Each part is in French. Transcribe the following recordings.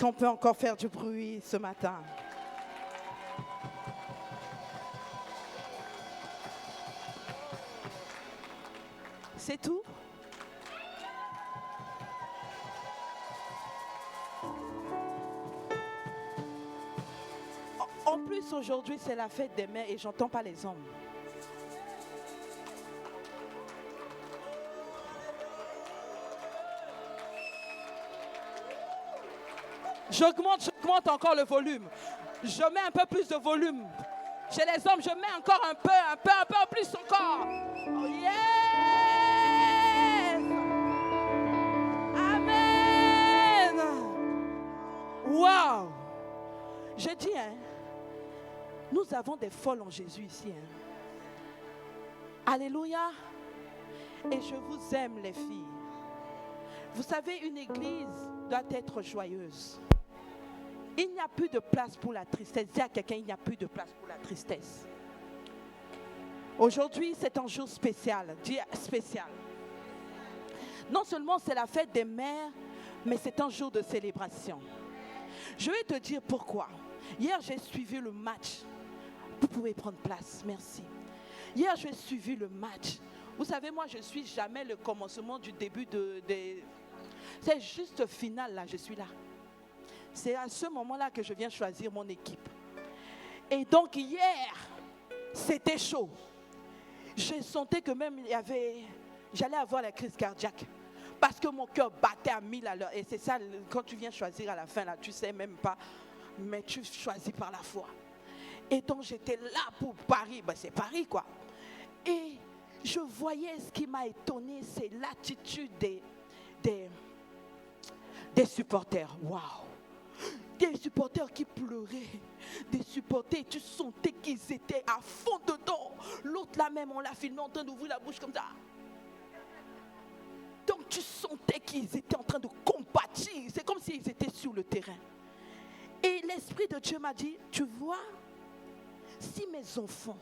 qu'on peut encore faire du bruit ce matin? C'est tout? En plus, aujourd'hui, c'est la fête des mères et j'entends pas les hommes. J'augmente encore le volume. Je mets un peu plus de volume. Chez les hommes, je mets encore un peu plus encore. Oh yes! Amen! Wow! Je dis, nous avons des folles en Jésus ici. Alléluia! Et je vous aime, les filles. Vous savez, une église doit être joyeuse. Il n'y a plus de place pour la tristesse. Dis à quelqu'un, il n'y a plus de place pour la tristesse. Aujourd'hui, c'est un jour spécial. Dis spécial. Non seulement c'est la fête des mères, mais c'est un jour de célébration. Je vais te dire pourquoi. Hier, j'ai suivi le match. Vous pouvez prendre place, merci. Hier, j'ai suivi le match. Vous savez, moi, je ne suis jamais le commencement du début C'est juste final, là, je suis là. C'est à ce moment-là que je viens choisir mon équipe. Et donc, hier, c'était chaud. Je sentais que même j'allais avoir la crise cardiaque. Parce que mon cœur battait à 1000 à l'heure. Et c'est ça, quand tu viens choisir à la fin, là, tu ne sais même pas, mais tu choisis par la foi. Et donc, j'étais là pour Paris. C'est Paris, quoi. Et je voyais ce qui m'a étonné, c'est l'attitude des supporters. Waouh! Des supporters qui pleuraient. Des supporters, tu sentais qu'ils étaient à fond dedans. L'autre là même, on l'a filmé en train d'ouvrir la bouche comme ça. Donc tu sentais qu'ils étaient en train de combattre. C'est comme s'ils étaient sur le terrain. Et l'Esprit de Dieu m'a dit, tu vois, si mes enfants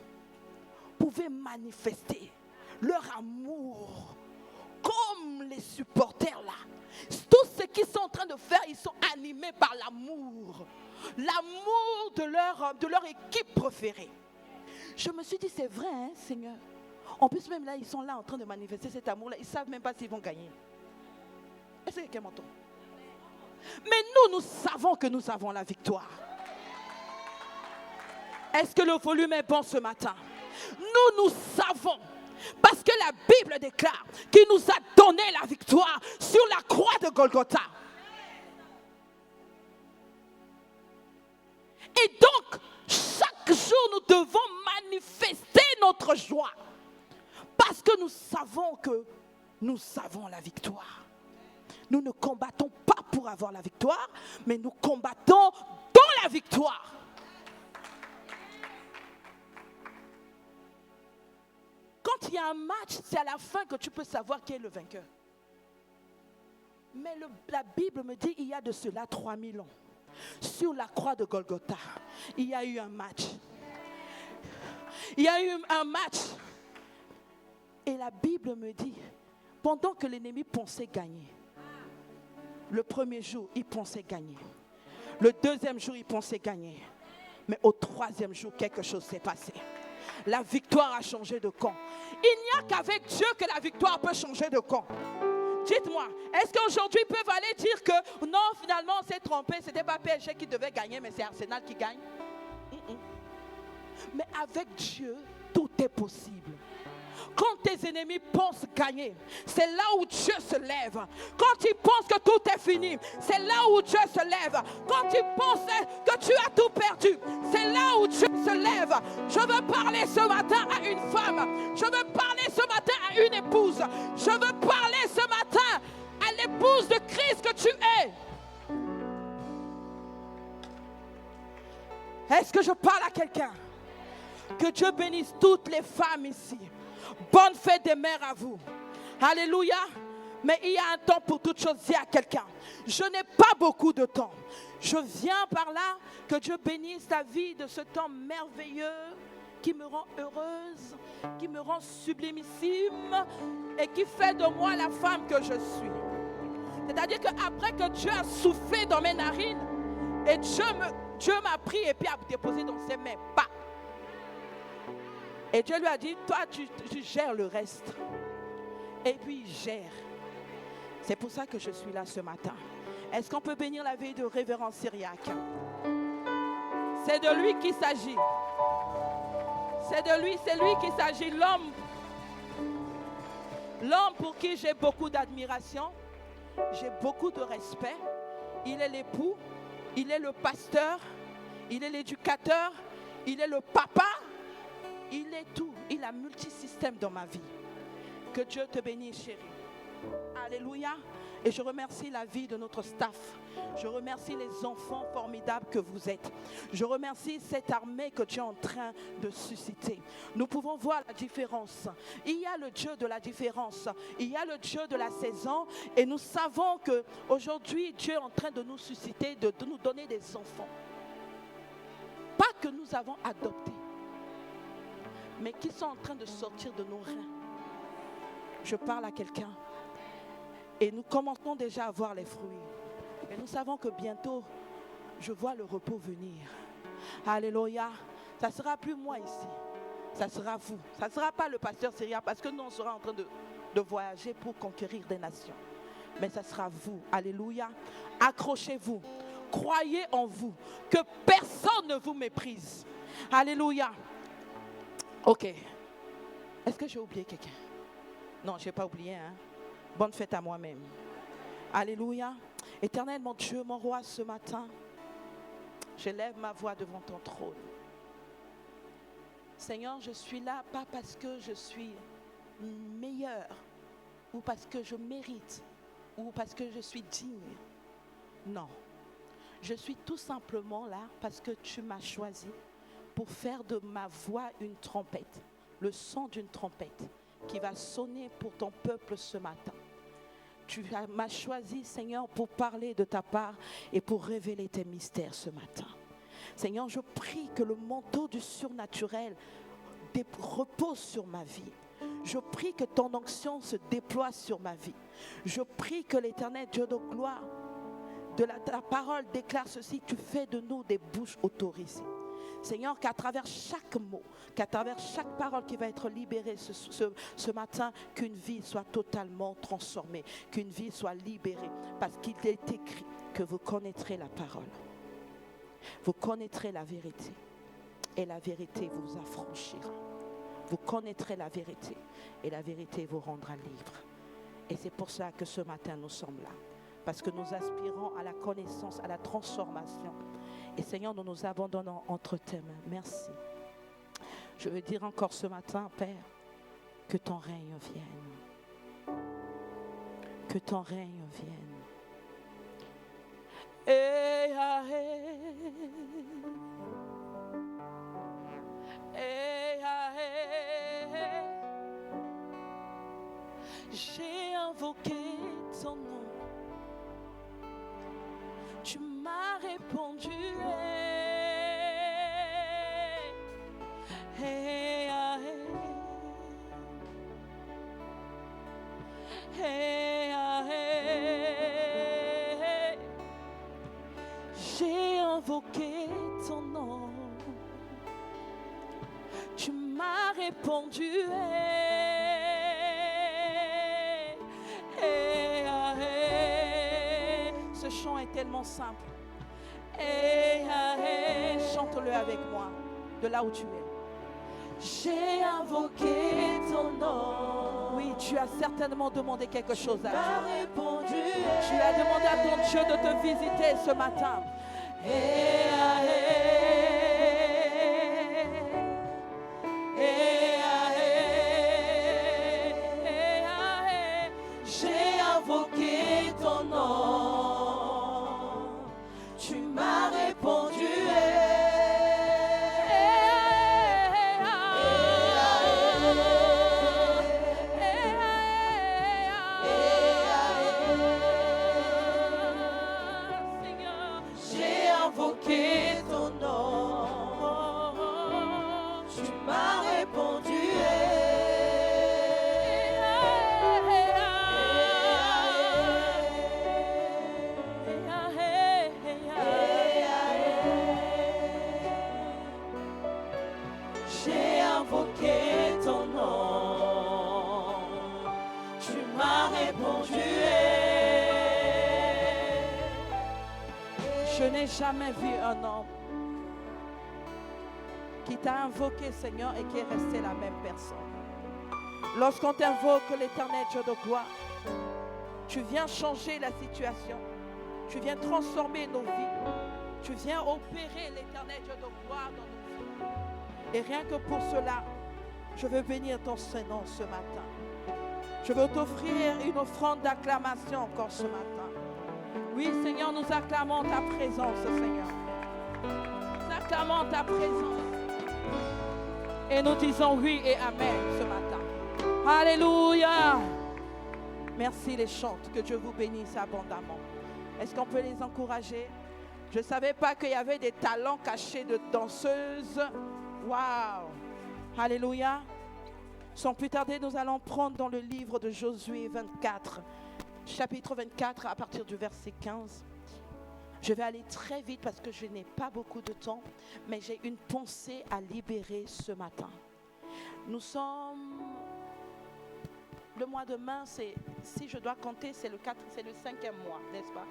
pouvaient manifester leur amour comme les supporters là, tout ce qu'ils sont en train de faire, ils sont animés par l'amour. L'amour de leur équipe préférée. Je me suis dit, c'est vrai, Seigneur. En plus, même là, ils sont là en train de manifester cet amour-là. Ils ne savent même pas s'ils vont gagner. Est-ce que quelqu'un m'entend? Mais nous savons que nous avons la victoire. Est-ce que le volume est bon ce matin? Nous savons. Parce que la Bible déclare qu'il nous a donné la victoire sur la croix de Golgotha. Et donc, chaque jour, nous devons manifester notre joie. Parce que nous savons que nous avons la victoire. Nous ne combattons pas pour avoir la victoire, mais nous combattons dans la victoire. Quand il y a un match, c'est à la fin que tu peux savoir qui est le vainqueur. Mais la Bible me dit, il y a de cela 3000 ans. Sur la croix de Golgotha, il y a eu un match. Il y a eu un match. Et la Bible me dit, pendant que l'ennemi pensait gagner, le premier jour, il pensait gagner. Le deuxième jour, il pensait gagner. Mais au troisième jour, quelque chose s'est passé. La victoire a changé de camp. Il n'y a qu'avec Dieu que la victoire peut changer de camp. Dites-moi, est-ce qu'aujourd'hui ils peuvent aller dire que non, finalement on s'est trompé, ce n'était pas PSG qui devait gagner, mais c'est Arsenal qui gagne? Mais avec Dieu, tout est possible. Quand tes ennemis pensent gagner, c'est là où Dieu se lève. Quand ils pensent que tout est fini, c'est là où Dieu se lève. Quand ils pensent que tu as tout perdu, c'est là où Dieu se lève. Je veux parler ce matin à une femme. Je veux parler ce matin à une épouse. Je veux parler ce matin à l'épouse de Christ que tu es. Est-ce que je parle à quelqu'un? Que Dieu bénisse toutes les femmes ici. Bonne fête des mères à vous. Alléluia. Mais il y a un temps pour toutes choses. Dis à quelqu'un, je n'ai pas beaucoup de temps. Je viens par là. Que Dieu bénisse ta vie de ce temps merveilleux qui me rend heureuse, qui me rend sublimissime et qui fait de moi la femme que je suis. C'est-à-dire qu'après que Dieu a soufflé dans mes narines, et Dieu m'a pris et puis a déposé dans ses mains. Bah. Et Dieu lui a dit, toi tu gères le reste. Et puis il gère. C'est pour ça que je suis là ce matin. Est-ce qu'on peut bénir la vie de Révérend Syriac? C'est de lui qu'il s'agit. C'est lui qu'il s'agit. L'homme pour qui j'ai beaucoup d'admiration, j'ai beaucoup de respect. Il est l'époux, il est le pasteur, il est l'éducateur, il est le papa, il est tout. Il a multisystème dans ma vie. Que Dieu te bénisse, chérie. Alléluia. Et je remercie la vie de notre staff. Je remercie les enfants formidables que vous êtes. Je remercie cette armée que Dieu est en train de susciter. Nous pouvons voir la différence. Il y a le Dieu de la différence. Il y a le Dieu de la saison. Et nous savons qu'aujourd'hui, Dieu est en train de nous susciter, de nous donner des enfants. Pas que nous avons adoptés, mais qui sont en train de sortir de nos reins. Je parle à quelqu'un. Et nous commençons déjà à voir les fruits. Et nous savons que bientôt, je vois le repos venir. Alléluia. Ça ne sera plus moi ici. Ça sera vous. Ça ne sera pas le pasteur Syriac, parce que nous, on sera en train de voyager pour conquérir des nations. Mais ça sera vous. Alléluia. Accrochez-vous. Croyez en vous. Que personne ne vous méprise. Alléluia. Ok. Est-ce que j'ai oublié quelqu'un? Non, je n'ai pas oublié, hein. Bonne fête à moi-même. Alléluia. Éternel, mon Dieu, mon roi, ce matin, je lève ma voix devant ton trône. Seigneur, je suis là pas parce que je suis meilleur ou parce que je mérite ou parce que je suis digne. Non. Je suis tout simplement là parce que tu m'as choisi pour faire de ma voix une trompette, le son d'une trompette qui va sonner pour ton peuple ce matin. Tu m'as choisi, Seigneur, pour parler de ta part et pour révéler tes mystères ce matin. Seigneur, je prie que le manteau du surnaturel repose sur ma vie. Je prie que ton onction se déploie sur ma vie. Je prie que l'Éternel Dieu de gloire, de ta parole déclare ceci: tu fais de nous des bouches autorisées. Seigneur, qu'à travers chaque mot, qu'à travers chaque parole qui va être libérée ce matin, qu'une vie soit totalement transformée, qu'une vie soit libérée, parce qu'il est écrit que vous connaîtrez la parole, vous connaîtrez la vérité, et la vérité vous affranchira. Vous connaîtrez la vérité, et la vérité vous rendra libre. Et c'est pour ça que ce matin nous sommes là, parce que nous aspirons à la connaissance, à la transformation. Et Seigneur, nous nous abandonnons entre tes mains. Merci. Je veux dire encore ce matin, Père, que ton règne vienne. Que ton règne vienne. Eh, ah, eh. Eh, ah, eh. J'ai invoqué ton nom. Tu m'as répondu. Hey, ah, hey. Hey, ah, hey. J'ai invoqué ton nom. Tu m'as répondu. Hey, ah, hey. Ce chant est tellement simple. Hey, ah, hey. Chante-le avec moi, de là où tu es. J'ai invoqué ton nom. Oui, tu as certainement demandé quelque chose à Dieu. Tu as demandé à ton Dieu de te visiter ce matin. Hey, ah, hey. Hey, ah, hey. Hey, ah, hey. J'ai invoqué ton nom. Tu m'as répondu. Je n'ai jamais vu un homme qui t'a invoqué, Seigneur, et qui est resté la même personne. Lorsqu'on t'invoque, l'Éternel Dieu de gloire, tu viens changer la situation. Tu viens transformer nos vies. Tu viens opérer, l'Éternel Dieu de gloire, dans nos vies. Et rien que pour cela, je veux bénir ton Saint-Nom ce matin. Je veux t'offrir une offrande d'acclamation encore ce matin. Oui, Seigneur, nous acclamons ta présence, Seigneur. Nous acclamons ta présence. Et nous disons oui et amen ce matin. Alléluia. Merci les chantes. Que Dieu vous bénisse abondamment. Est-ce qu'on peut les encourager? Je ne savais pas qu'il y avait des talents cachés de danseuses. Waouh. Alléluia. Sans plus tarder, nous allons prendre dans le livre de Josué 24, chapitre 24, à partir du verset 15. Je vais aller très vite parce que je n'ai pas beaucoup de temps, mais j'ai une pensée à libérer ce matin. Nous sommes... Le mois de mai, si je dois compter, c'est le 5e mois, n'est-ce pas?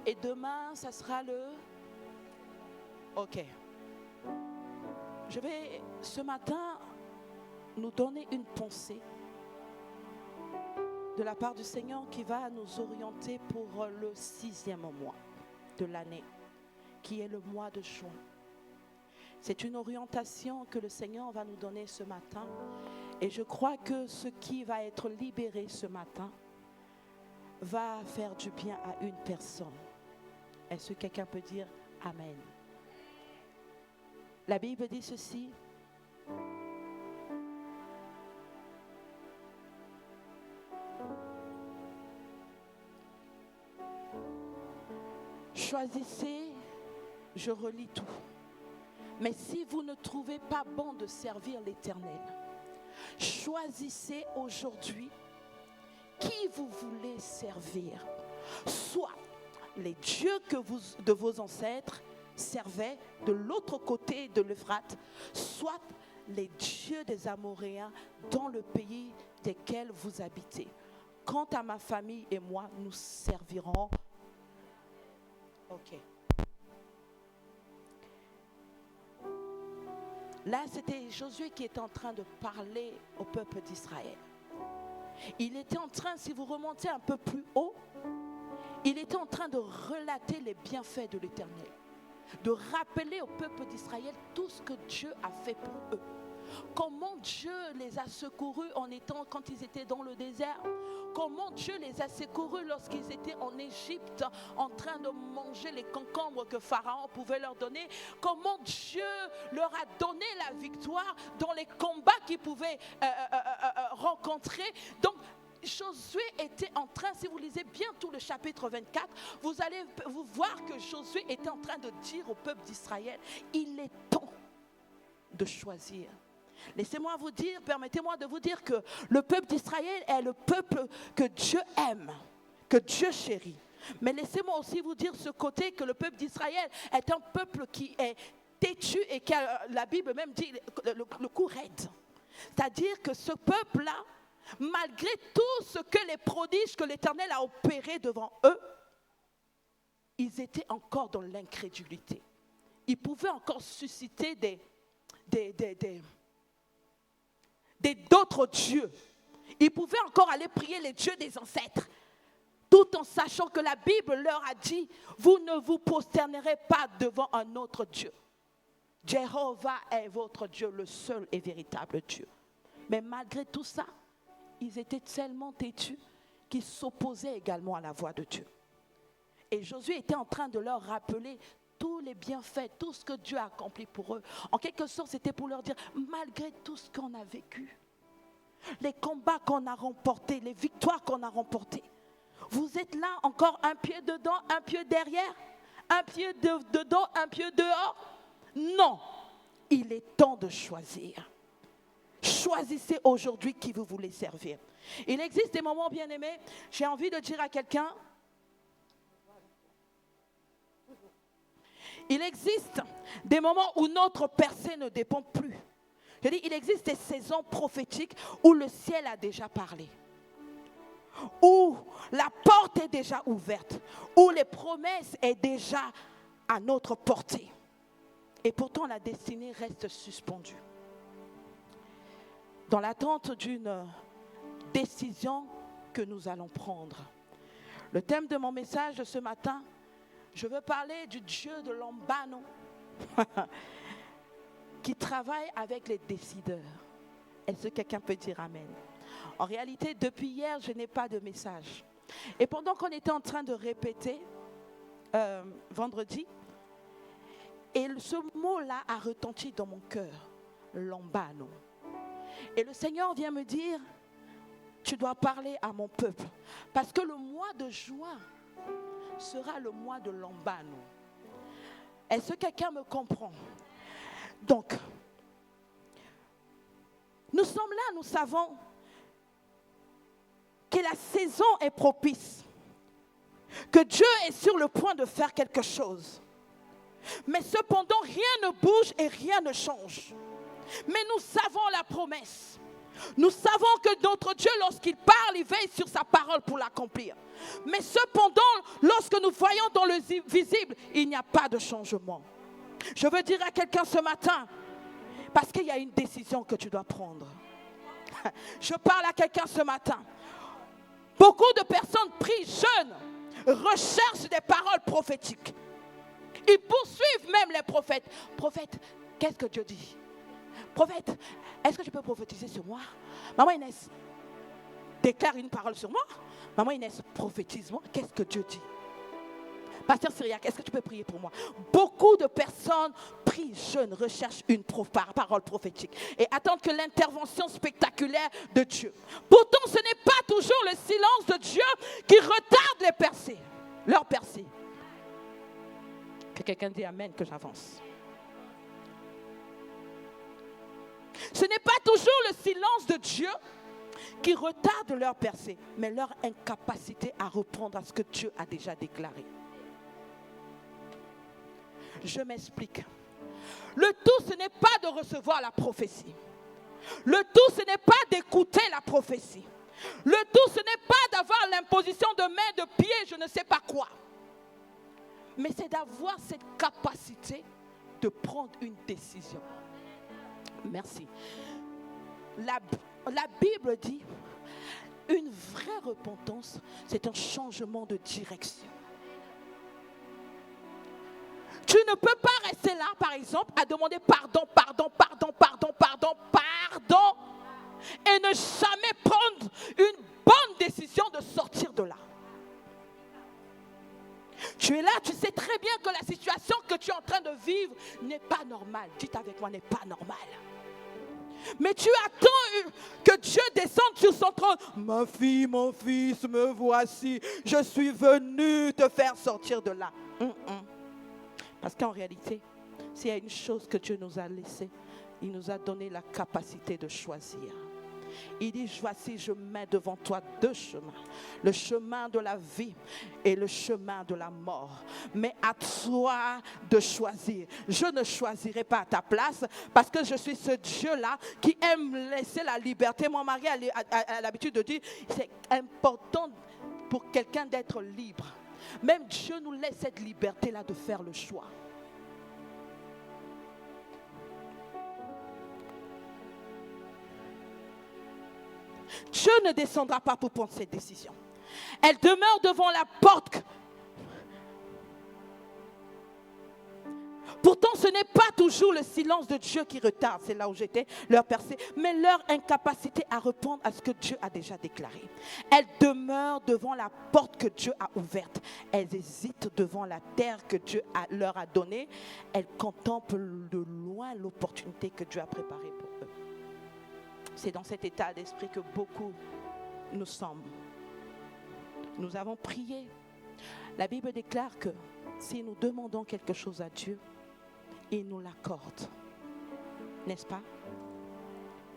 Et demain, ça sera le... Ok. Je vais, ce matin, nous donner une pensée de la part du Seigneur qui va nous orienter pour le 6e mois de l'année, qui est le mois de juin. C'est une orientation que le Seigneur va nous donner ce matin. Et je crois que ce qui va être libéré ce matin va faire du bien à une personne. Est-ce que quelqu'un peut dire Amen? La Bible dit ceci. Choisissez, je relis tout. Mais si vous ne trouvez pas bon de servir l'Éternel, choisissez aujourd'hui qui vous voulez servir. Soit les dieux de vos ancêtres servaient de l'autre côté de l'Euphrate, soit les dieux des Amoréens dans le pays desquels vous habitez. Quant à ma famille et moi, nous servirons. Ok. Là, c'était Josué qui était en train de parler au peuple d'Israël. Il était en train, si vous remontez un peu plus haut, il était en train de relater les bienfaits de l'Éternel, de rappeler au peuple d'Israël tout ce que Dieu a fait pour eux. Comment Dieu les a secourus quand ils étaient dans le désert. Comment Dieu les a secourus lorsqu'ils étaient en Égypte en train de manger les concombres que Pharaon pouvait leur donner. Comment Dieu leur a donné la victoire dans les combats qu'ils pouvaient rencontrer. Donc Josué était en train, si vous lisez bien tout le chapitre 24, vous allez vous voir que Josué était en train de dire au peuple d'Israël, il est temps de choisir. Laissez-moi vous dire, permettez-moi de vous dire que le peuple d'Israël est le peuple que Dieu aime, que Dieu chérit. Mais laissez-moi aussi vous dire ce côté que le peuple d'Israël est un peuple qui est têtu et qui a, la Bible même dit, le cou raide. C'est-à-dire que ce peuple-là, malgré tout ce que les prodiges que l'Éternel a opérés devant eux, ils étaient encore dans l'incrédulité. Ils pouvaient encore susciter d'autres dieux. Ils pouvaient encore aller prier les dieux des ancêtres, tout en sachant que la Bible leur a dit, vous ne vous prosternerez pas devant un autre Dieu. Jéhovah est votre Dieu, le seul et véritable Dieu. Mais malgré tout ça, ils étaient tellement têtus qu'ils s'opposaient également à la voix de Dieu. Et Josué était en train de leur rappeler tous les bienfaits, tout ce que Dieu a accompli pour eux. En quelque sorte, c'était pour leur dire, malgré tout ce qu'on a vécu, les combats qu'on a remportés, les victoires qu'on a remportées, vous êtes là encore un pied dedans, un pied derrière, un pied dedans, un pied dehors. Non, il est temps de choisir. Choisissez aujourd'hui qui vous voulez servir. Il existe des moments, bien aimés, j'ai envie de dire à quelqu'un, il existe des moments où notre percée ne dépend plus. Je dis, il existe des saisons prophétiques où le ciel a déjà parlé. Où La porte est déjà ouverte, où les promesses sont déjà à notre portée. Et pourtant, la destinée reste suspendue. Dans l'attente d'une décision que nous allons prendre. Le thème de mon message de ce matin, je veux parler du Dieu de l'Ambano qui travaille avec les décideurs. Est-ce que quelqu'un peut dire Amen? En réalité, depuis hier, je n'ai pas de message. Et pendant qu'on était en train de répéter vendredi, et ce mot-là a retenti dans mon cœur, l'Ambano. Et le Seigneur vient me dire, tu dois parler à mon peuple. Parce que le mois de juin sera le mois de l'Ambano. Est-ce que quelqu'un me comprend? Donc, nous sommes là, nous savons que la saison est propice. Que Dieu est sur le point de faire quelque chose. Mais cependant, rien ne bouge et rien ne change. Mais nous savons la promesse. Nous savons que notre Dieu, lorsqu'il parle, il veille sur sa parole pour l'accomplir. Mais cependant, lorsque nous voyons dans le visible, il n'y a pas de changement. Je veux dire à quelqu'un ce matin, parce qu'il y a une décision que tu dois prendre. Je parle à quelqu'un ce matin. Beaucoup de personnes prient, jeûnent, recherchent des paroles prophétiques. Ils poursuivent même les prophètes. Prophète, qu'est-ce que Dieu dit? Prophète, est-ce que tu peux prophétiser sur moi? Maman Inès, déclare une parole sur moi. Maman Inès, prophétise-moi. Qu'est-ce que Dieu dit? Pasteur Syriac, est-ce que tu peux prier pour moi? Beaucoup de personnes prient, jeûnent, recherchent une parole prophétique et attendent que l'intervention spectaculaire de Dieu. Pourtant, ce n'est pas toujours le silence de Dieu qui retarde les percées, leurs percées. Que quelqu'un dise Amen, que j'avance. Ce n'est pas toujours le silence de Dieu qui retarde leur percée, mais leur incapacité à répondre à ce que Dieu a déjà déclaré. Je m'explique. Le tout, ce n'est pas de recevoir la prophétie. Le tout, ce n'est pas d'écouter la prophétie. Le tout, ce n'est pas d'avoir l'imposition de main, de pied, je ne sais pas quoi. Mais c'est d'avoir cette capacité de prendre une décision. Merci. La Bible dit, une vraie repentance, c'est un changement de direction. Tu ne peux pas rester là, par exemple, à demander pardon, et ne jamais prendre une bonne décision de sortir de là. Tu es là, tu sais très bien que la situation que tu es en train de vivre n'est pas normale. Dites avec moi, n'est pas normale. Mais tu attends que Dieu descende sur son trône. Ma fille, mon fils, me voici. Je suis venu te faire sortir de là. Parce qu'en réalité, s'il y a une chose que Dieu nous a laissée, il nous a donné la capacité de choisir. Il dit, voici, je mets devant toi deux chemins. Le chemin de la vie et le chemin de la mort. Mais à toi de choisir. Je ne choisirai pas à ta place parce que je suis ce Dieu-là qui aime laisser la liberté. Mon mari a l'habitude de dire, c'est important pour quelqu'un d'être libre. Même Dieu nous laisse cette liberté-là de faire le choix. Dieu ne descendra pas pour prendre cette décision. Elle demeure devant la porte. Pourtant, ce n'est pas toujours le silence de Dieu qui retarde, c'est là où j'étais, leur percée, mais leur incapacité à répondre à ce que Dieu a déjà déclaré. Elles demeurent devant la porte que Dieu a ouverte. Elles hésitent devant la terre que Dieu leur a donnée. Elles contemplent de loin l'opportunité que Dieu a préparée pour eux. C'est dans cet état d'esprit que beaucoup nous sommes. Nous avons prié. La Bible déclare que si nous demandons quelque chose à Dieu, il nous l'accorde. N'est-ce pas?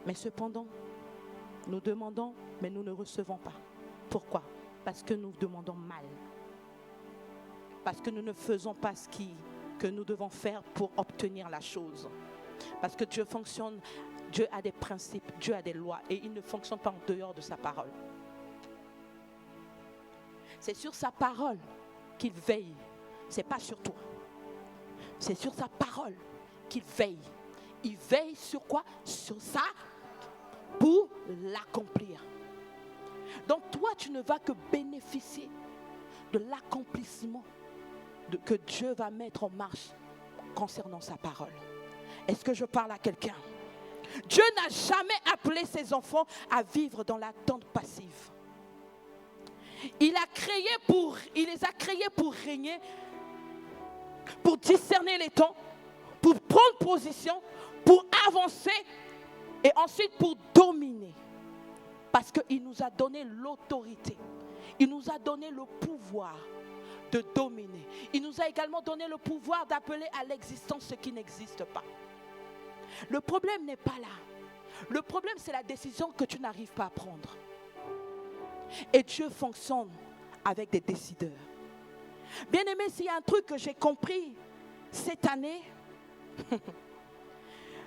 Mais cependant, nous demandons, mais nous ne recevons pas. Pourquoi? Parce que nous demandons mal. Parce que nous ne faisons pas ce que nous devons faire pour obtenir la chose. Parce que Dieu fonctionne, Dieu a des principes, Dieu a des lois et il ne fonctionne pas en dehors de sa parole. C'est sur sa parole qu'il veille. Ce n'est pas sur toi. C'est sur sa parole qu'il veille. Il veille sur quoi? Sur ça, pour l'accomplir. Donc toi, tu ne vas que bénéficier de l'accomplissement que Dieu va mettre en marche concernant sa parole. Est-ce que je parle à quelqu'un? Dieu n'a jamais appelé ses enfants à vivre dans l'attente passive. Il les a créés pour régner, pour discerner les temps, pour prendre position, pour avancer et ensuite pour dominer. Parce qu'il nous a donné l'autorité. Il nous a donné le pouvoir de dominer. Il nous a également donné le pouvoir d'appeler à l'existence ce qui n'existe pas. Le problème n'est pas là. Le problème, c'est la décision que tu n'arrives pas à prendre. Et Dieu fonctionne avec des décideurs. Bien-aimé, s'il y a un truc que j'ai compris cette année,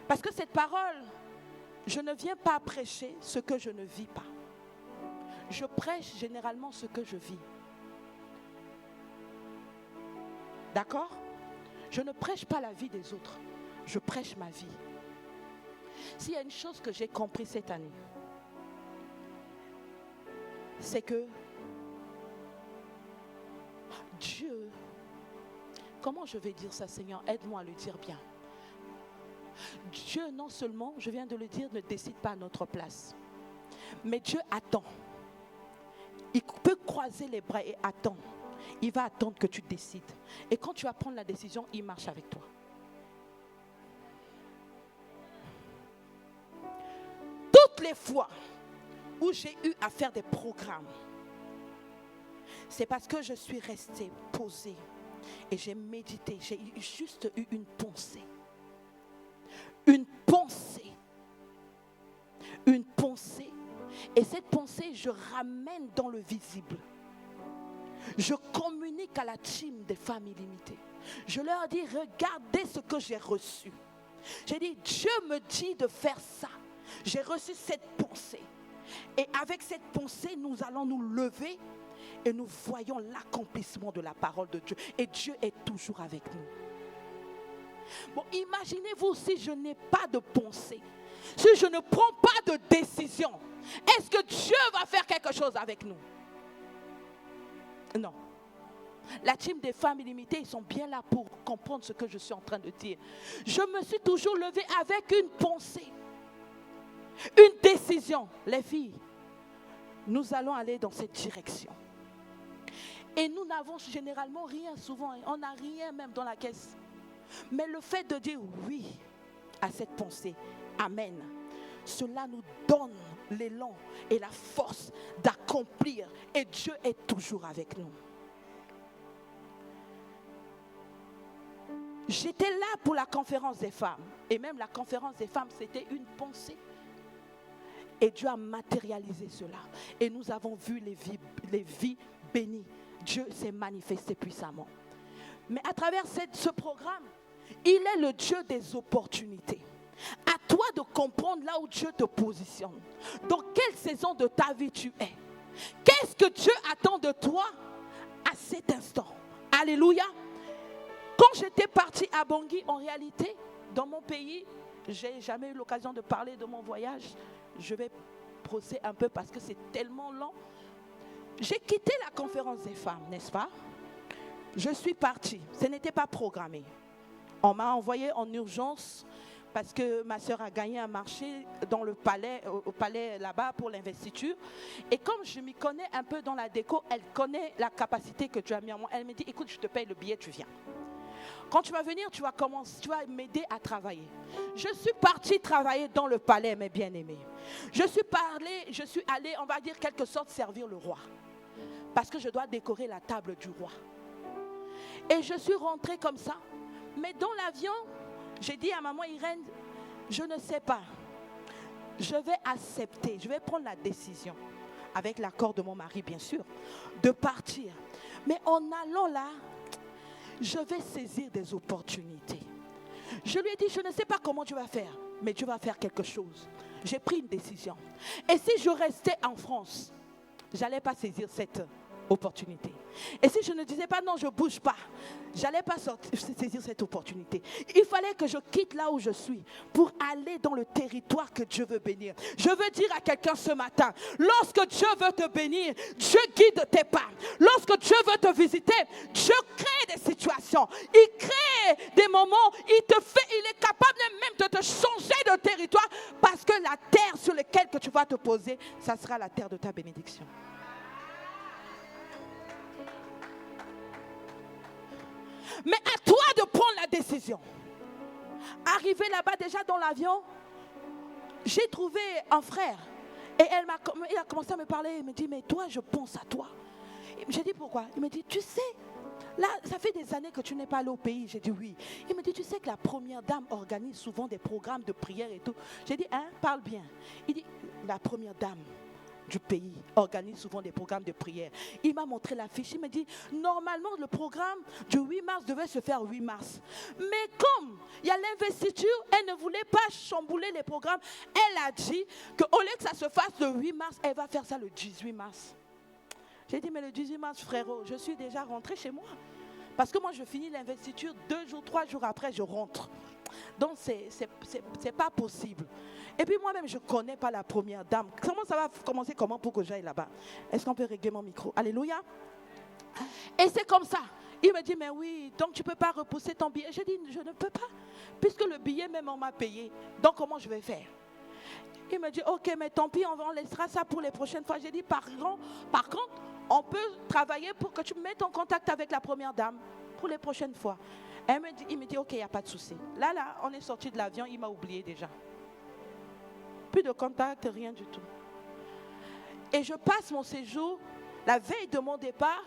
parce que cette parole, je ne viens pas prêcher ce que je ne vis pas. Je prêche généralement ce que je vis. D'accord? Je ne prêche pas la vie des autres. Je prêche ma vie. S'il y a une chose que j'ai compris cette année, c'est que Dieu, comment je vais dire ça, Seigneur? Aide-moi à le dire bien. Dieu, non seulement, je viens de le dire, ne décide pas à notre place, mais Dieu attend. Il peut croiser les bras et attendre. Il va attendre que tu décides. Et quand tu vas prendre la décision, il marche avec toi. Toutes les fois où j'ai eu à faire des programmes, c'est parce que je suis restée posée et j'ai médité. J'ai juste eu une pensée. Une pensée. Une pensée. Et cette pensée, je ramène dans le visible. Je communique à la team des femmes illimitées. Je leur dis, regardez ce que j'ai reçu. J'ai dit, Dieu me dit de faire ça. J'ai reçu cette pensée. Et avec cette pensée, nous allons nous lever et nous voyons l'accomplissement de la parole de Dieu. Et Dieu est toujours avec nous. Bon, imaginez-vous si je n'ai pas de pensée, si je ne prends pas de décision, est-ce que Dieu va faire quelque chose avec nous? Non. La team des femmes illimitées, ils sont bien là pour comprendre ce que je suis en train de dire. Je me suis toujours levée avec une pensée, une décision. Les filles, nous allons aller dans cette direction. Et nous n'avons généralement rien souvent. On n'a rien même dans la caisse. Mais le fait de dire oui à cette pensée, amen, cela nous donne l'élan et la force d'accomplir. Et Dieu est toujours avec nous. J'étais là pour la conférence des femmes. Et même la conférence des femmes, c'était une pensée. Et Dieu a matérialisé cela. Et nous avons vu les vies bénies. Dieu s'est manifesté puissamment. Mais à travers ce programme, il est le Dieu des opportunités. À toi de comprendre là où Dieu te positionne. Dans quelle saison de ta vie tu es. Qu'est-ce que Dieu attend de toi à cet instant? Alléluia. Quand j'étais partie à Bangui, en réalité, dans mon pays, je n'ai jamais eu l'occasion de parler de mon voyage. Je vais brosser un peu parce que c'est tellement long. J'ai quitté la conférence des femmes, n'est-ce pas? Je suis partie. Ce n'était pas programmé. On m'a envoyé en urgence parce que ma soeur a gagné un marché dans le palais, au palais là-bas pour l'investiture. Et comme je m'y connais un peu dans la déco, elle connaît la capacité que tu as mis en moi. Elle me dit, écoute, je te paye le billet, tu viens. Quand tu vas venir, tu vas m'aider à travailler. Je suis partie travailler dans le palais, mes bien-aimés. Je suis allée, on va dire, quelque sorte, servir le roi. Parce que je dois décorer la table du roi. Et je suis rentrée comme ça. Mais dans l'avion, j'ai dit à maman Irène, je ne sais pas. Je vais accepter, je vais prendre la décision, avec l'accord de mon mari, bien sûr, de partir. Mais en allant là, je vais saisir des opportunités. Je lui ai dit, je ne sais pas comment tu vas faire, mais tu vas faire quelque chose. J'ai pris une décision. Et si je restais en France, je n'allais pas saisir cette opportunité. Et si je ne disais pas non, je ne bouge pas, je n'allais pas saisir cette opportunité. Il fallait que je quitte là où je suis pour aller dans le territoire que Dieu veut bénir. Je veux dire à quelqu'un ce matin, lorsque Dieu veut te bénir, Dieu guide tes pas. Lorsque Dieu veut te visiter, Dieu crée des situations. Il crée des moments, il est capable même de te changer de territoire parce que la terre sur laquelle que tu vas te poser, ça sera la terre de ta bénédiction. Mais à toi de prendre la décision. Arrivé là-bas, déjà dans l'avion, j'ai trouvé un frère. Et il a commencé à me parler. Il me dit, mais toi, je pense à toi. J'ai dit, pourquoi? Il me dit, tu sais, là, ça fait des années que tu n'es pas allé au pays. J'ai dit, oui. Il me dit, tu sais que la première dame organise souvent des programmes de prière et tout. J'ai dit, hein, parle bien. Il dit, la première dame du pays organise souvent des programmes de prière. Il m'a montré l'affiche. Il me dit, normalement, le programme du 8 mars devait se faire 8 mars. Mais comme il y a l'investiture, elle ne voulait pas chambouler les programmes. Elle a dit qu'au lieu que ça se fasse le 8 mars, elle va faire ça le 18 mars. J'ai dit, mais le 18 mars, frérot, je suis déjà rentré chez moi. Parce que moi, je finis l'investiture 2 jours, 3 jours après, je rentre. Donc, c'est pas possible. Et puis moi-même, je ne connais pas la première dame. Comment ça va commencer comment pour que j'aille là-bas? Est-ce qu'on peut régler mon micro? Alléluia. Et c'est comme ça. Il me dit, mais oui, donc tu ne peux pas repousser ton billet. J'ai dit, je ne peux pas. Puisque le billet même on m'a payé. Donc comment je vais faire? Il me dit, ok, mais tant pis, on laissera ça pour les prochaines fois. J'ai dit, par contre, on peut travailler pour que tu me mettes en contact avec la première dame pour les prochaines fois. Il me dit, ok, il n'y a pas de souci. Là, on est sorti de l'avion, il m'a oublié déjà. Plus de contact, rien du tout. Et je passe mon séjour, la veille de mon départ,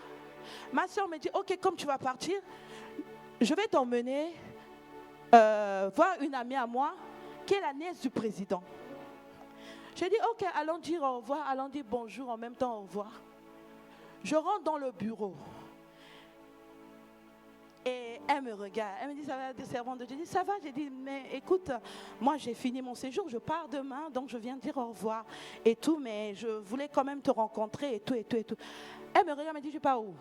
ma soeur me dit, ok, comme tu vas partir, je vais t'emmener voir une amie à moi qui est la nièce du président. J'ai dit, ok, allons dire au revoir, allons dire bonjour en même temps au revoir. Je rentre dans le bureau. Et elle me regarde, elle me dit, ça va, des servantes de Dieu? J'ai dit, ça va. J'ai dit, mais écoute, moi j'ai fini mon séjour, je pars demain, donc je viens dire au revoir et tout, mais je voulais quand même te rencontrer et tout, et tout, et tout. Elle me regarde, elle me dit, tu pars où?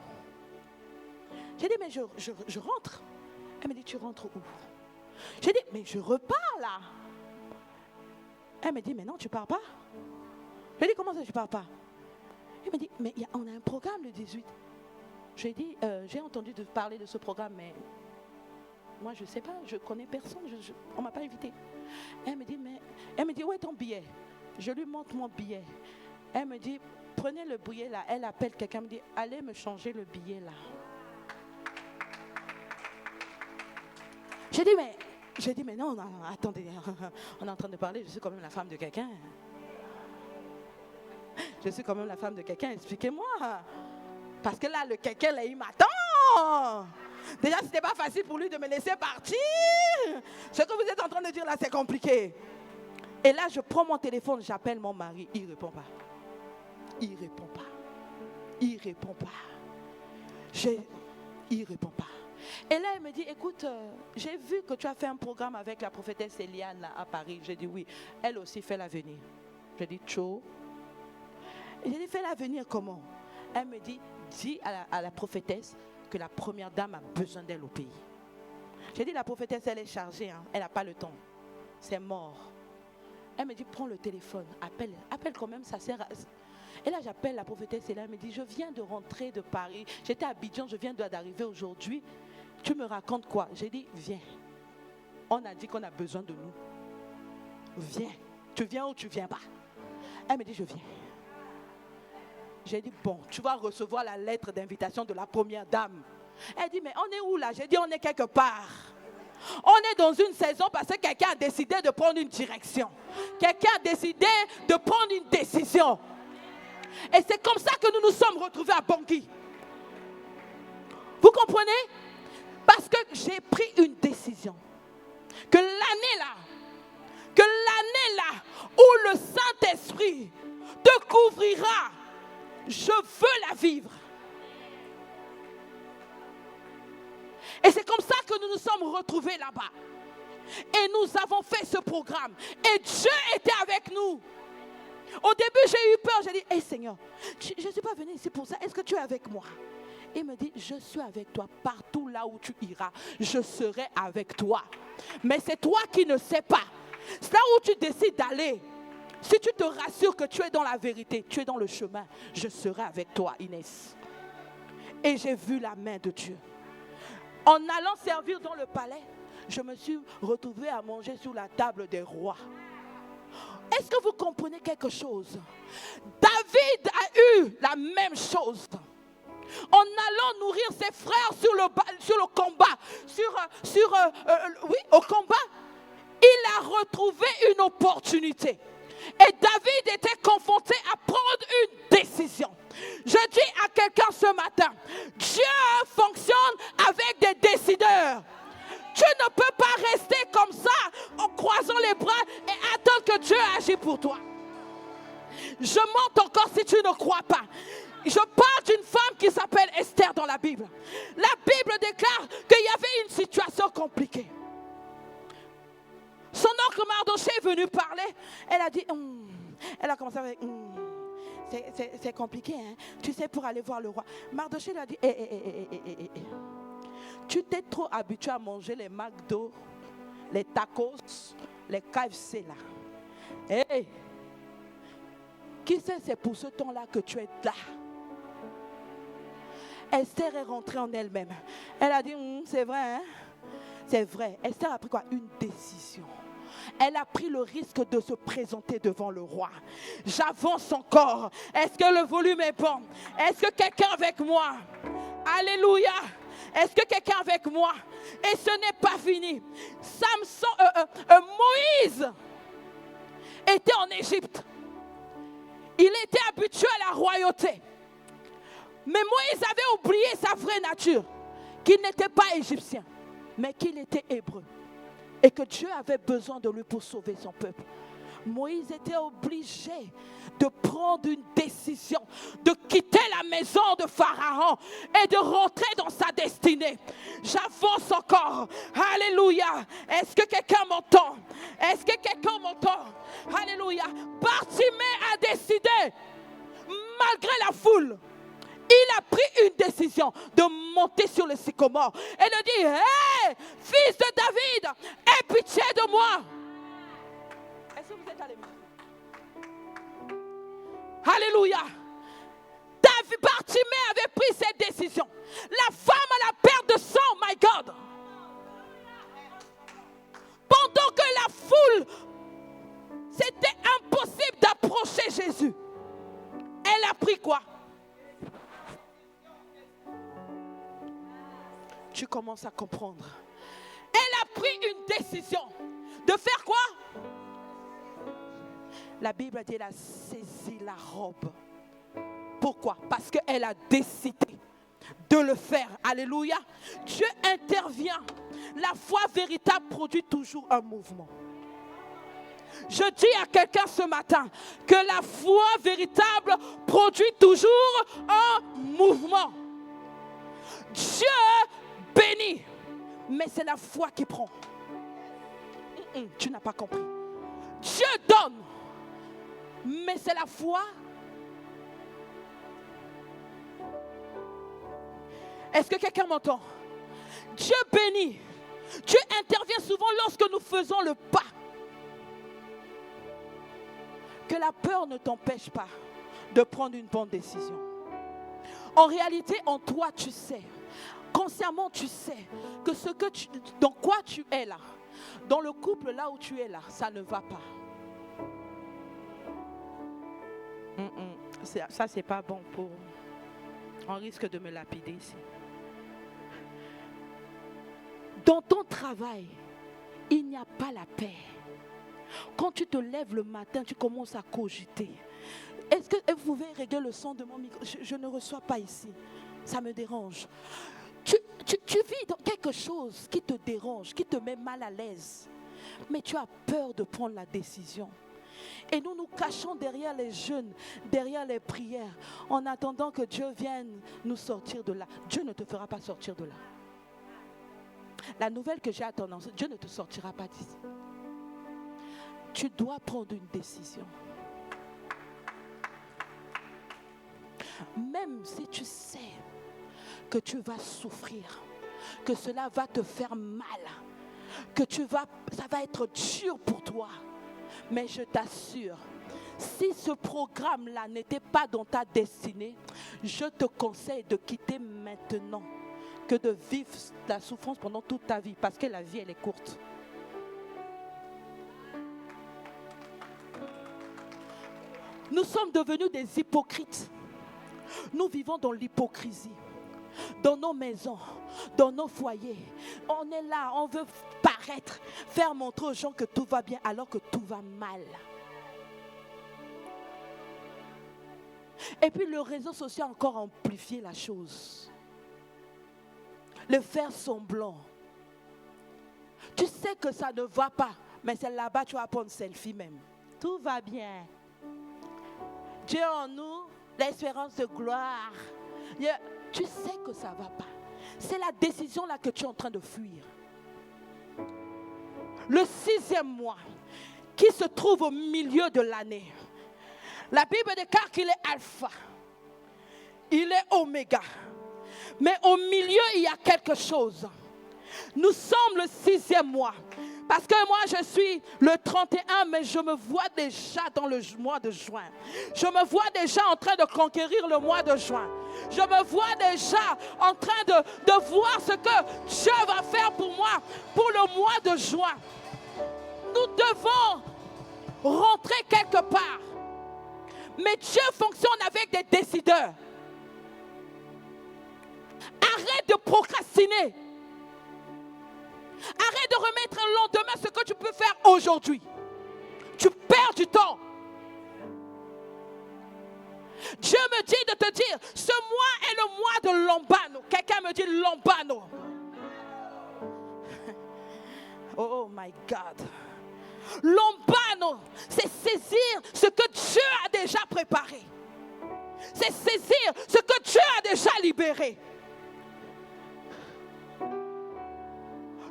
J'ai dit, mais je rentre. Elle me dit, tu rentres où? J'ai dit, mais je repars là. Elle me dit, mais non, tu pars pas. J'ai dit, comment ça, tu pars pas? Elle me dit, mais on a un programme le 18. J'ai dit, j'ai entendu parler de ce programme, mais moi, je ne sais pas, je ne connais personne, on ne m'a pas invité. Elle me dit, où est ton billet? Je lui montre mon billet. Elle me dit, prenez le billet là. Elle appelle quelqu'un, me dit, allez me changer le billet là. J'ai dit, mais non, attendez, on est en train de parler, je suis quand même la femme de quelqu'un. Je suis quand même la femme de quelqu'un, expliquez-moi. Parce que là, le quelqu'un, là, il m'attend. Déjà, ce n'était pas facile pour lui de me laisser partir. Ce que vous êtes en train de dire là, c'est compliqué. Et là, je prends mon téléphone, j'appelle mon mari. Il ne répond pas. Il ne répond pas. Il ne répond pas. Il ne répond pas. Et là, il me dit, écoute, j'ai vu que tu as fait un programme avec la prophétesse Eliane là, à Paris. J'ai dit oui. Elle aussi fait l'avenir. J'ai dit, tcho. Et j'ai dit, fais l'avenir comment? Elle me dit, dis à la prophétesse que la première dame a besoin d'elle au pays. J'ai dit, la prophétesse, elle est chargée, hein, elle n'a pas le temps. C'est mort. Elle me dit, prends le téléphone, appelle quand même, ça sert à... Et là, j'appelle la prophétesse et là, elle me dit, je viens de rentrer de Paris. J'étais à Abidjan, je viens d'arriver aujourd'hui. Tu me racontes quoi? J'ai dit, viens. On a dit qu'on a besoin de nous. Viens. Tu viens ou tu ne viens pas? Elle me dit, je viens. J'ai dit, bon, tu vas recevoir la lettre d'invitation de la première dame. Elle dit, mais on est où là? J'ai dit, on est quelque part. On est dans une saison parce que quelqu'un a décidé de prendre une direction. Quelqu'un a décidé de prendre une décision. Et c'est comme ça que nous nous sommes retrouvés à Bangui. Vous comprenez? Parce que j'ai pris une décision. Que l'année là, où le Saint-Esprit te couvrira, je veux la vivre. Et c'est comme ça que nous nous sommes retrouvés là-bas. Et nous avons fait ce programme. Et Dieu était avec nous. Au début, j'ai eu peur. J'ai dit, hey Seigneur, je ne suis pas venue ici pour ça. Est-ce que tu es avec moi? Il me dit, je suis avec toi. Partout là où tu iras, je serai avec toi. Mais c'est toi qui ne sais pas. C'est là où tu décides d'aller. Si tu te rassures que tu es dans la vérité, tu es dans le chemin, je serai avec toi, Inès. Et j'ai vu la main de Dieu. En allant servir dans le palais, je me suis retrouvée à manger sur la table des rois. Est-ce que vous comprenez quelque chose? David a eu la même chose. En allant nourrir ses frères sur le combat, au combat, il a retrouvé une opportunité. Et David était confronté à prendre une décision. Je dis à quelqu'un ce matin, Dieu fonctionne avec des décideurs. Tu ne peux pas rester comme ça en croisant les bras et attendre que Dieu agisse pour toi. Je monte encore si tu ne crois pas. Je parle d'une femme qui s'appelle Esther dans la Bible. La Bible déclare qu'il y avait une situation compliquée. Son oncle Mardochée est venu parler. Elle a dit, elle a commencé avec, c'est compliqué, hein? Tu sais, pour aller voir le roi. Mardochée lui a dit, tu t'es trop habitué à manger les McDo, les tacos, les KFC là. Qui sait, c'est pour ce temps-là que tu es là. Esther est rentrée en elle-même. Elle a dit, c'est vrai, hein? C'est vrai. Esther a pris quoi? Une décision. Elle a pris le risque de se présenter devant le roi. J'avance encore. Est-ce que le volume est bon? Est-ce que quelqu'un avec moi? Alléluia. Est-ce que quelqu'un avec moi? Et ce n'est pas fini. Moïse était en Égypte. Il était habitué à la royauté. Mais Moïse avait oublié sa vraie nature. Qu'il n'était pas égyptien, mais qu'il était hébreu. Et que Dieu avait besoin de lui pour sauver son peuple. Moïse était obligé de prendre une décision, de quitter la maison de Pharaon et de rentrer dans sa destinée. J'avance encore. Alléluia. Est-ce que quelqu'un m'entend? Est-ce que quelqu'un m'entend? Alléluia. Bartimée a décidé, malgré la foule, il a pris une décision de monter sur le sycomore et de dire, hé, fils de David, aie pitié de moi. Est-ce que vous êtes allés? Alléluia. Bartimée avait pris cette décision. La femme à la perte de sang, my God. Pendant que la foule, c'était impossible d'approcher Jésus. Elle a pris quoi? Tu commences à comprendre. Elle a pris une décision de faire quoi? La Bible dit qu'elle a saisi la robe. Pourquoi? Parce qu'elle a décidé de le faire. Alléluia. Dieu intervient. La foi véritable produit toujours un mouvement. Je dis à quelqu'un ce matin que la foi véritable produit toujours un mouvement. Dieu bénit, mais c'est la foi qui prend. Tu n'as pas compris. Dieu donne, mais c'est la foi. Est-ce que quelqu'un m'entend? Dieu bénit. Dieu intervient souvent lorsque nous faisons le pas. Que la peur ne t'empêche pas de prendre une bonne décision. En réalité, en toi, tu sais. Consciemment, tu sais que dans quoi tu es là, dans le couple là où tu es là, ça ne va pas. Ça, c'est pas bon pour... On risque de me lapider ici. Dans ton travail, il n'y a pas la paix. Quand tu te lèves le matin, tu commences à cogiter. Est-ce que vous pouvez régler le son de mon micro? Je ne reçois pas ici. Ça me dérange. Tu vis dans quelque chose qui te dérange, qui te met mal à l'aise. Mais tu as peur de prendre la décision. Et nous nous cachons derrière les jeûnes, derrière les prières, en attendant que Dieu vienne nous sortir de là. Dieu ne te fera pas sortir de là. La nouvelle que j'ai à ton Dieu ne te sortira pas d'ici. Tu dois prendre une décision. Même si tu sais que tu vas souffrir, que cela va te faire mal, que ça va être dur pour toi, mais je t'assure, si ce programme-là n'était pas dans ta destinée, je te conseille de quitter maintenant que de vivre la souffrance pendant toute ta vie, parce que la vie, elle est courte. Nous sommes devenus des hypocrites. Nous vivons dans l'hypocrisie. Dans nos maisons, dans nos foyers. On est là, on veut paraître, faire montrer aux gens que tout va bien alors que tout va mal. Et puis le réseau social a encore amplifié la chose. Le faire semblant. Tu sais que ça ne va pas, mais c'est là-bas tu vas prendre selfie même. Tout va bien. Dieu en nous, l'espérance de gloire. Tu sais que ça ne va pas. C'est la décision là que tu es en train de fuir. Le 6e mois, qui se trouve au milieu de l'année. La Bible déclare qu'il est alpha. Il est oméga. Mais au milieu, il y a quelque chose. Nous sommes le 6e mois. Parce que moi, je suis le 31, mais je me vois déjà dans le mois de juin. Je me vois déjà en train de conquérir le mois de juin. Je me vois déjà en train de voir ce que Dieu va faire pour moi pour le mois de juin. Nous devons rentrer quelque part. Mais Dieu fonctionne avec des décideurs. Arrête de procrastiner. Arrête de remettre au lendemain ce que tu peux faire aujourd'hui. Tu perds du temps. Dieu me dit de te dire, ce mois est le mois de Lambano. Quelqu'un me dit Lambano. Oh my God. Lambano, c'est saisir ce que Dieu a déjà préparé. C'est saisir ce que Dieu a déjà libéré.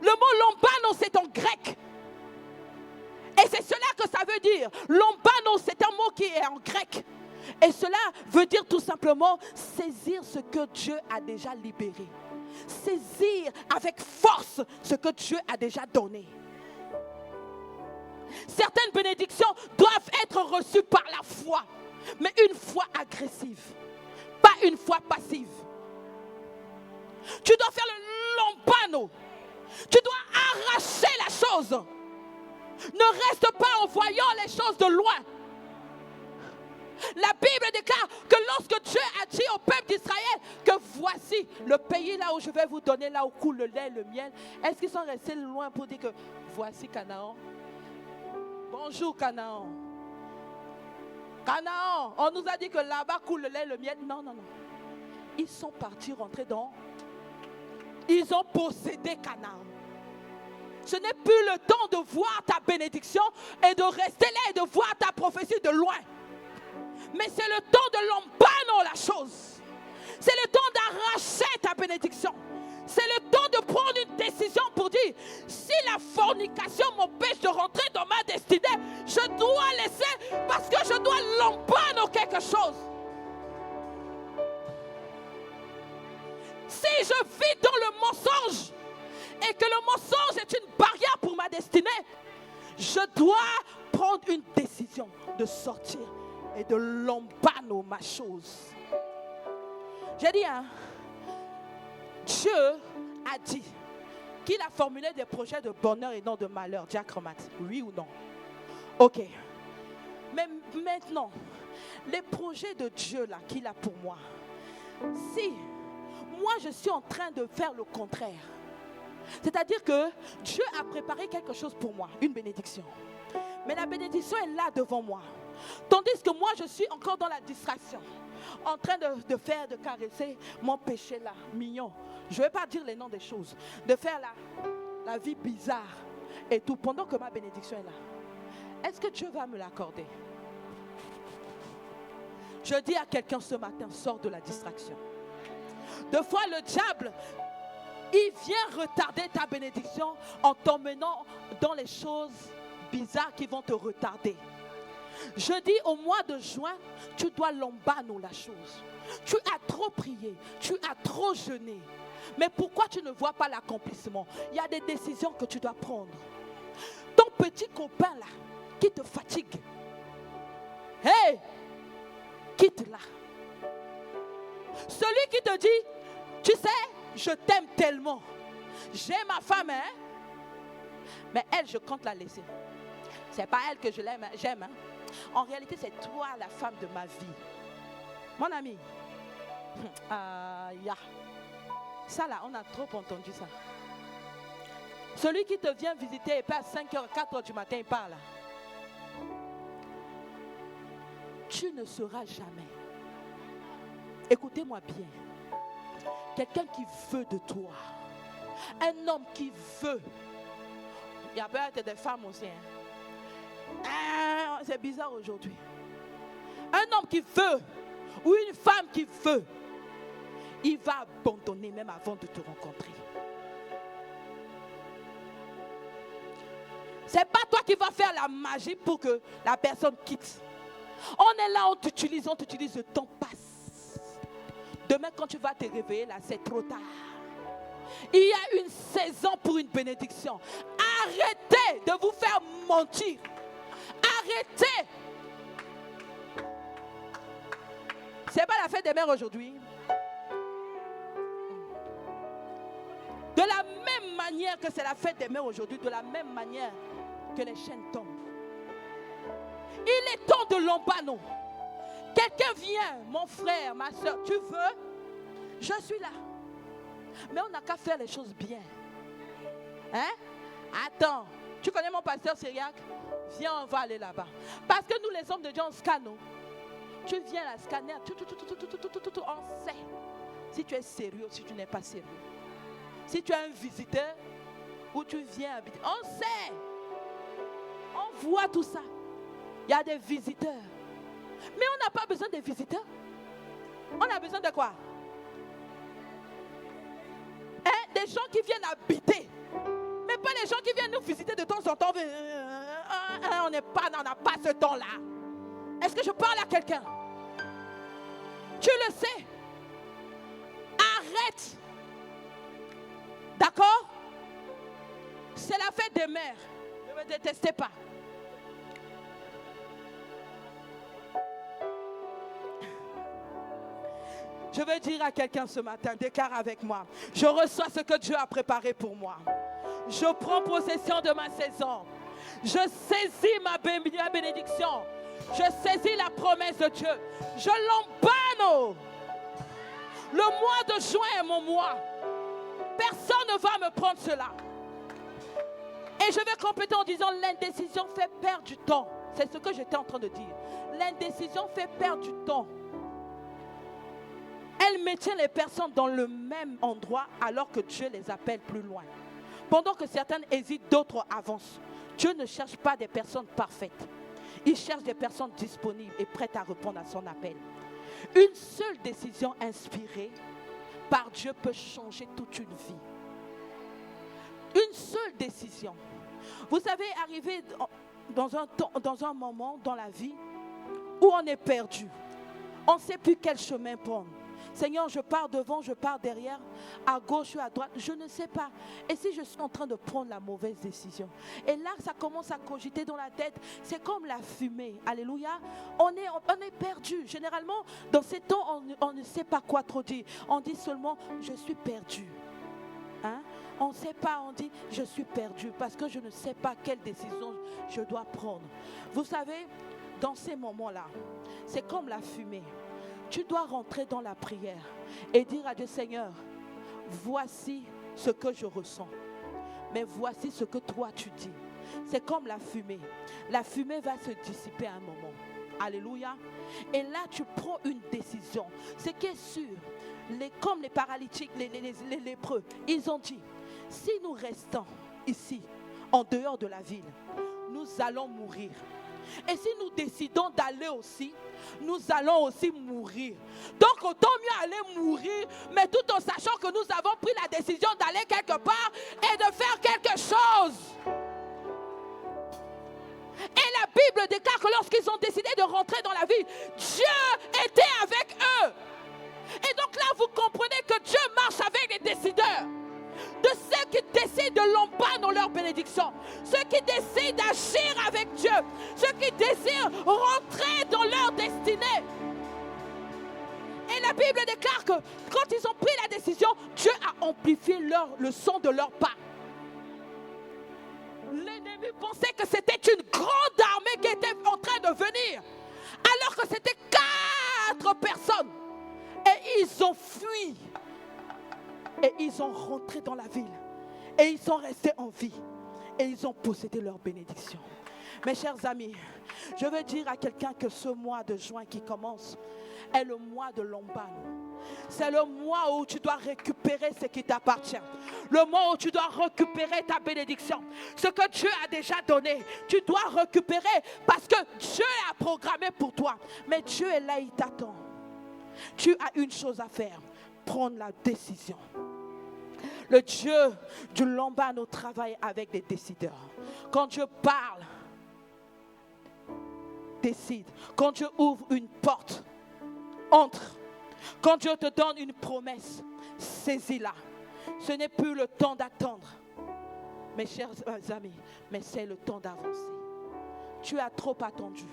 Le mot lambano, c'est en grec. Et c'est cela que ça veut dire. Lambano, c'est un mot qui est en grec. Et cela veut dire tout simplement saisir ce que Dieu a déjà libéré. Saisir avec force ce que Dieu a déjà donné. Certaines bénédictions doivent être reçues par la foi. Mais une foi agressive. Pas une foi passive. Tu dois faire le lambano. Tu dois arracher la chose. Ne reste pas en voyant les choses de loin. La Bible déclare que lorsque Dieu a dit au peuple d'Israël que voici le pays là où je vais vous donner, là où coule le lait et le miel, est-ce qu'ils sont restés loin pour dire que voici Canaan? Bonjour Canaan. Canaan, on nous a dit que là-bas coule le lait et le miel. Non, non, non. Ils sont partis rentrer dans... Ils ont possédé Canaan. Ce n'est plus le temps de voir ta bénédiction et de rester là et de voir ta prophétie de loin. Mais c'est le temps de l'embano la chose. C'est le temps d'arracher ta bénédiction. C'est le temps de prendre une décision pour dire, si la fornication m'empêche de rentrer dans ma destinée, je dois laisser parce que je dois l'embano quelque chose. Si je vis dans le mensonge et que le mensonge est une barrière pour ma destinée, je dois prendre une décision de sortir et de l'embano ma chose. J'ai dit, Dieu a dit qu'il a formulé des projets de bonheur et non de malheur. Diacromat, oui ou non? Ok. Mais maintenant, les projets de Dieu là qu'il a pour moi, si moi je suis en train de faire le contraire, c'est-à-dire que Dieu a préparé quelque chose pour moi, une bénédiction. Mais la bénédiction est là devant moi. Tandis que moi je suis encore dans la distraction, en train de caresser mon péché là, mignon. Je ne vais pas dire les noms des choses. De faire la vie bizarre et tout, pendant que ma bénédiction est là. Est-ce que Dieu va me l'accorder? Je dis à quelqu'un ce matin, sors de la distraction. Deux fois le diable, il vient retarder ta bénédiction en t'emmenant dans les choses bizarres qui vont te retarder. Je dis au mois de juin, tu dois lombano la chose. Tu as trop prié, tu as trop jeûné. Mais pourquoi tu ne vois pas l'accomplissement? Il y a des décisions que tu dois prendre. Ton petit copain là, qui te fatigue. Hey, quitte-la. Celui qui te dit, tu sais, je t'aime tellement. J'ai ma femme, hein. Mais elle, je compte la laisser. C'est pas elle que je l'aime, j'aime. Hein. En réalité, c'est toi la femme de ma vie. Mon ami. Ça là, on a trop entendu ça. Celui qui te vient visiter et pas à 5h, 4h du matin, il parle. Tu ne seras jamais. Écoutez-moi bien. Quelqu'un qui veut de toi. Un homme qui veut. Il y a peut-être des femmes aussi. Hein. C'est bizarre aujourd'hui. Un homme qui veut. Ou une femme qui veut. Il va abandonner même avant de te rencontrer. C'est pas toi qui vas faire la magie pour que la personne quitte. On est là, on t'utilise, le temps passe. Demain, quand tu vas te réveiller, là, c'est trop tard. Il y a une saison pour une bénédiction. Arrêtez de vous faire mentir. Arrêtez. C'est pas la fête des mères aujourd'hui. De la même manière que c'est la fête des mères aujourd'hui, de la même manière que les chaînes tombent. Il est temps de lombano. Quelqu'un vient, mon frère, ma soeur, tu veux? Je suis là. Mais on n'a qu'à faire les choses bien. Hein? Attends, tu connais mon pasteur Syriac? Viens, on va aller là-bas. Parce que nous, les hommes de Dieu, on scanne. Tu viens là, scanner, on sait si tu es sérieux ou si tu n'es pas sérieux. Si tu es un visiteur ou tu viens habiter, on sait. On voit tout ça. Il y a des visiteurs. Mais on n'a pas besoin de visiteurs. On a besoin de quoi? Hein? Des gens qui viennent habiter. Mais pas les gens qui viennent nous visiter de temps en temps. On n'a pas ce temps-là. Est-ce que je parle à quelqu'un? Tu le sais. Arrête. D'accord? C'est la fête des mères. Ne me détestez pas. Je veux dire à quelqu'un ce matin, déclare avec moi. Je reçois ce que Dieu a préparé pour moi. Je prends possession de ma saison. Je saisis ma bénédiction. Je saisis la promesse de Dieu. Je l'embano. Le mois de juin est mon mois. Personne ne va me prendre cela. Et je vais compléter en disant l'indécision fait perdre du temps. C'est ce que j'étais en train de dire. L'indécision fait perdre du temps. Elle maintient les personnes dans le même endroit alors que Dieu les appelle plus loin. Pendant que certaines hésitent, d'autres avancent. Dieu ne cherche pas des personnes parfaites. Il cherche des personnes disponibles et prêtes à répondre à son appel. Une seule décision inspirée par Dieu peut changer toute une vie. Une seule décision. Vous savez, arriver dans un moment dans la vie où on est perdu. On ne sait plus quel chemin prendre. Seigneur, je pars devant, je pars derrière, à gauche ou à droite, je ne sais pas. Et si je suis en train de prendre la mauvaise décision? Et là, ça commence à cogiter dans la tête. C'est comme la fumée. Alléluia. On est perdu. Généralement, dans ces temps, on ne sait pas quoi trop dire. On dit seulement, je suis perdu. Hein? On ne sait pas, on dit, je suis perdu parce que je ne sais pas quelle décision je dois prendre. Vous savez, dans ces moments-là, c'est comme la fumée. Tu dois rentrer dans la prière et dire à Dieu, Seigneur, voici ce que je ressens. Mais voici ce que toi tu dis. C'est comme la fumée. La fumée va se dissiper à un moment. Alléluia. Et là, tu prends une décision. Ce qui est sûr, comme les paralytiques, les lépreux, ils ont dit, si nous restons ici, en dehors de la ville, nous allons mourir. Et si nous décidons d'aller aussi, nous allons aussi mourir. Donc autant mieux aller mourir, mais tout en sachant que nous avons pris la décision d'aller quelque part et de faire quelque chose. Et la Bible déclare que lorsqu'ils ont décidé de rentrer dans la ville, Dieu était avec eux. Et donc là, vous comprenez que Dieu marche avec les décideurs. De ceux qui décident de l'embarquer dans leur bénédiction. Ceux qui décident d'agir avec Dieu. Ceux qui désirent rentrer dans leur destinée. Et la Bible déclare que quand ils ont pris la décision, Dieu a amplifié le son de leur pas. L'ennemi pensait que c'était une grande armée qui était en train de venir. Alors que c'était 4 personnes. Et ils ont fui. Et ils ont rentré dans la ville. Et ils sont restés en vie. Et ils ont possédé leur bénédiction. Mes chers amis, je veux dire à quelqu'un que ce mois de juin qui commence est le mois de l'Ombano. C'est le mois où tu dois récupérer ce qui t'appartient. Le mois où tu dois récupérer ta bénédiction. Ce que Dieu a déjà donné, tu dois récupérer parce que Dieu a programmé pour toi. Mais Dieu est là, il t'attend. Tu as une chose à faire, prendre la décision. Le Dieu du Lombano travaille avec des décideurs. Quand Dieu parle, décide. Quand Dieu ouvre une porte, entre. Quand Dieu te donne une promesse, saisis-la. Ce n'est plus le temps d'attendre, mes chers amis, mais c'est le temps d'avancer. Tu as trop attendu.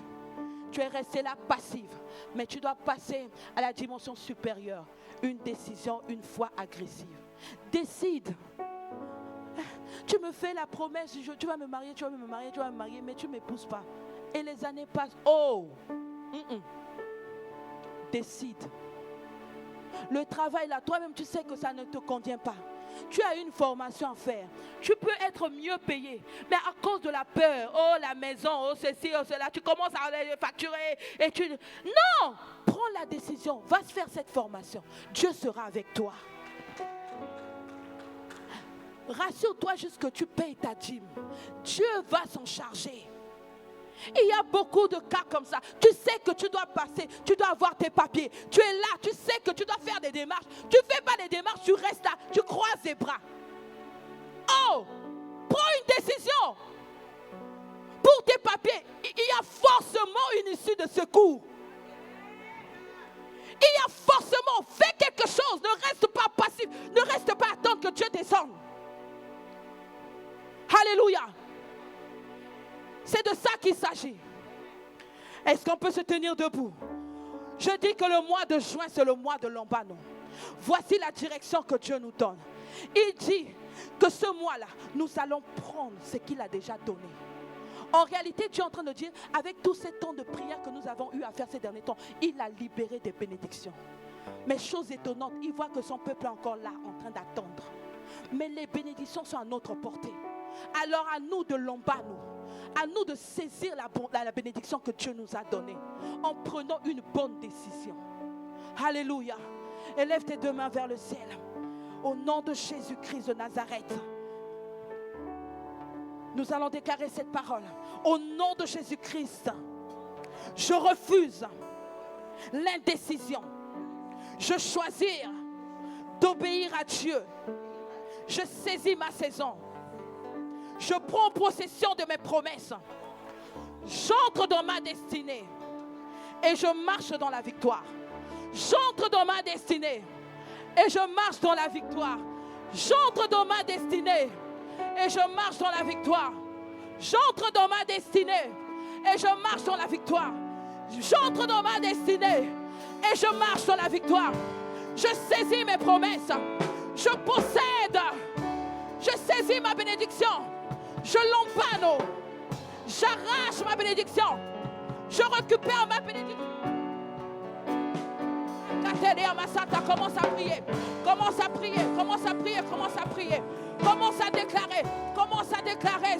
Tu es resté là passive, mais tu dois passer à la dimension supérieure. Une décision, une foi agressive. Décide. Tu me fais la promesse, tu vas me marier, tu vas me marier, tu vas me marier, mais tu ne m'épouses pas. Et les années passent. Oh! Décide. Le travail là, toi-même tu sais que ça ne te convient pas. Tu as une formation à faire. Tu peux être mieux payé. Mais à cause de la peur, oh la maison, oh ceci, oh cela, tu commences à les facturer. Et tu... Non! Prends la décision. Va se faire cette formation. Dieu sera avec toi. Rassure-toi juste que tu payes ta dîme. Dieu va s'en charger. Il y a beaucoup de cas comme ça. Tu sais que tu dois passer, tu dois avoir tes papiers. Tu es là, tu sais que tu dois faire des démarches. Tu ne fais pas des démarches, tu restes là, tu croises les bras. Oh, prends une décision. Pour tes papiers, il y a forcément une issue de secours. Il y a forcément, fais quelque chose. Ne reste pas passif, ne reste pas à attendre que Dieu descende. Alléluia. C'est de ça qu'il s'agit. Est-ce qu'on peut se tenir debout? Je dis que le mois de juin, c'est le mois de l'Ombano. Voici la direction que Dieu nous donne. Il dit que ce mois-là, nous allons prendre ce qu'il a déjà donné. En réalité, Dieu est en train de dire, avec tous ces temps de prière que nous avons eu à faire ces derniers temps, il a libéré des bénédictions. Mais chose étonnante, il voit que son peuple est encore là, en train d'attendre. Mais les bénédictions sont à notre portée. Alors à nous de l'Ombano, à nous de saisir la bénédiction que Dieu nous a donnée en prenant une bonne décision. Alléluia. Élève tes 2 mains vers le ciel. Au nom de Jésus-Christ de Nazareth, nous allons déclarer cette parole. Au nom de Jésus-Christ, je refuse l'indécision. Je choisis d'obéir à Dieu. Je saisis ma saison. Je prends possession de mes promesses. J'entre dans ma destinée. Et je marche dans la victoire. J'entre dans ma destinée. Et je marche dans la victoire. J'entre dans ma destinée. Et je marche dans la victoire. J'entre dans ma destinée. Et je marche dans la victoire. J'entre dans ma destinée. Et je marche dans la victoire. Je saisis mes promesses. Je possède. Je saisis ma bénédiction. Je l'Ombano. J'arrache ma bénédiction. Je récupère ma bénédiction. Commence à prier. Commence à prier. Commence à prier. Commence à prier. Commence à déclarer. Commence à déclarer.